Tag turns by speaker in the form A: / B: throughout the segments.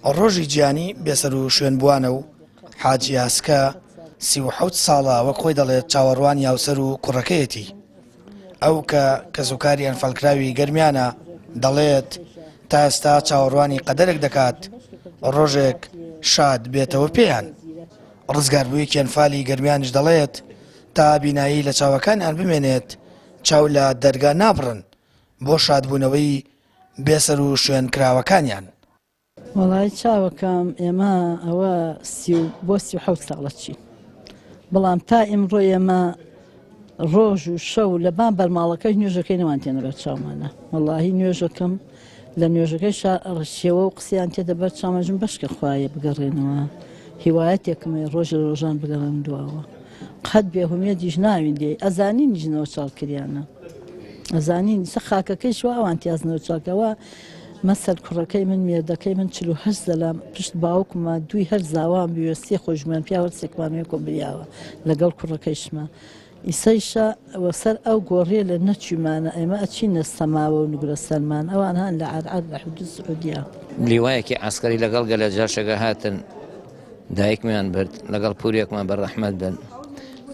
A: ڕۆژی گیانی بێسەر و شوێن بوانە و حاجی ئاسکە 37 ساڵە وەک خۆی دەڵێت چاوەڕوان یاوسەر و کوڕەکەیەتی. ئەو کە کەسوکاری ئەنفەڵکراوی گەرمیانە دەڵێت تا ئێستا چاوەڕوانی قەدەرێک دەکات ڕۆژێک شاد بێتەوە پێیان. ڕزگاربوویەکی ئەنفالی گەرمیانش دەڵێت تا بینایی لە چاوەکانیان بمێنێت چاو لە دەرگا نابڕن بۆ شادبوونەوەی بێسەر و شوێن کراوەکانیان.
B: وەڵای چاوەکەم ئێمە ئەوە بۆ 37 ساڵە چین، بەڵام تا ئێمڕۆ ئێمە ڕۆژ و شەو لە بان بەرماڵەکەی نوێژەکەی نەوان تێنەبێت چاومانە. وەڵاهی نوێژەکەم لە نوێژەکەی شێوە و قسەیان تێدەبەر چاومەژم بەشکە خوایە بگەڕێنەوە، هیوایەتێکمە ڕۆژ لە ڕۆژان بگەڕێن دواوە. قەت بێهومێتیش ناوین دێ ئەزانی نیژنەوە چاڵکریانە، ئەزانین سە خاکەکەی شوە ئەوان تیازنەوە چاکەوە. مەسەر کوڕەکەی من مێردەکەی من 48 دەلام پشت باوکمە دوی هەر زاوام بوێستی خۆشمان پیاوە سێکمانوێ کۆمبریاوە لەگەڵ کوڕەکەیشمە. ئیسەیشە وەسەر ئەو گۆڕێ لە نەچویمانە ئێمە ئەچینە سەماوە و نگرە سەلمان ئەوان هەن لە عەرعەر لە حودود سعودیا.
C: لیوایەکی عەسکەری لەگەڵ گەلە جاشەکە هاتن دایکمیان برد لەگەڵ پورێکمان بەڕەحمەت بن.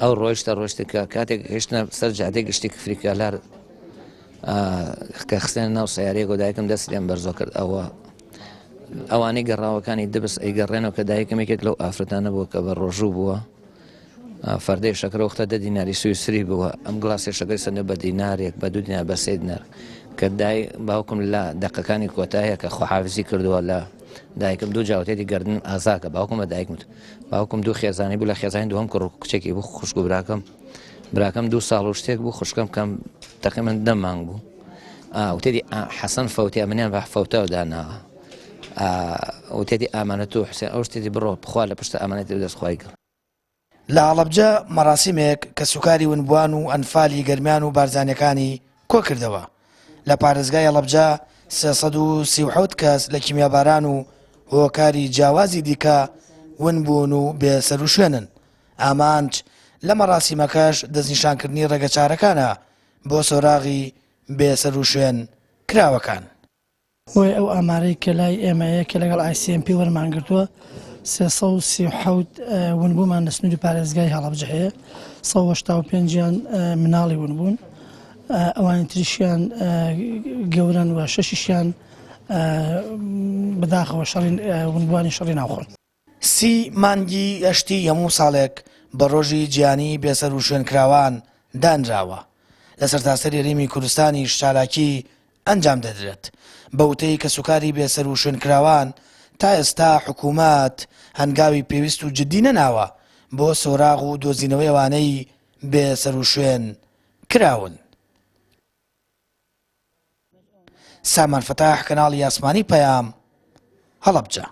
C: ئەو ڕۆیشتە کاتێک هێشتە سەر جادەی گشتی کفریکەلار کە خستێنە ناو سەیارەیەک و دایکم دەستیان بەرزۆ کرد. ئەوانەی گەڕاوەکانی دەبست ئەیگەڕێنەوە کە دایکمێکێک لەو ئافرەتانە بووە کە بە ڕۆژوو بووە فەردەی شەکرە وەختە 10 دیناری سویسری بووە. ئەم گڵاسی شەکەی سەندە بە دینارێک بە 2 دینار بە 3 دینار کە باوکم لە دەقەکانی کۆتاییە کە خۆحافزی کردووە لە دایکم دوو جاوتێتی گردن ئازاکە باوکم بە دایکمت باوکم دوو خێزانی بوو لە خێزانی دووەم کوڕ کچێکی بوو خوشک و براکەم 2 ساڵ و شتێک بوو خوشکەم کەم تقریبا 10 مانگ بوو. وتێتی حەسەن فەوتی ئەمنیان بە فەوتەوە داناوە وتێتی ئامانەت و حوسێن ئەو شتێتی بڕۆ بخوا لە پشتە ئامانەتی دەستخوای کرد.
A: لە هەڵەبجە مەراسیمێک کە سوکاری ونبوان و ئەنفالی گەرمیان و بارزانەکانی کۆ کردەوە. لە پارێزگای هەڵەبجە 337 کەس لە کیمیاباران و هۆکاری جیاوازی دیکە ونبوون و بێسەر و شوێنن. ئامانج لە مەراسیمەکەش دەستنیشانکردنی ڕێگەچارەکانە بۆ سۆراغی بێسەر و شوێن کراوەکان.
D: وی ئەو ئامارەی کە لای ئێمەیە کە لەگەڵ ICMP وەرمانگرتووە 337 ونبوومان لە سنووری پارێزگای هەڵەبجە هەیە، 185 مناڵی ونبوون، ئەوانی تریشیان گەورن و 6شیان بەداخەوە ونبوانی شەڕی ناوخۆن.
A: 30 مانگی ئەشتی هەموو ساڵێک بە ڕۆژی گیانی بێسەر و شوێنکراوان دانراوە. لە سەرتاسەری هەرێمی کوردستانی شالاکی ئەنجام دەدرێت بە وتەی کە سوکاری بێسەر و شوێنکراوان تا ئێستا حکوومەت هەنگاوی پێویست و جددی نەناوە بۆ سۆراغ و دۆزینەوەی ئەوانەی بێسەر و شوێن کراون. سامان فتاح کەناڵی ئاسمانی پەیام هەڵەبجە.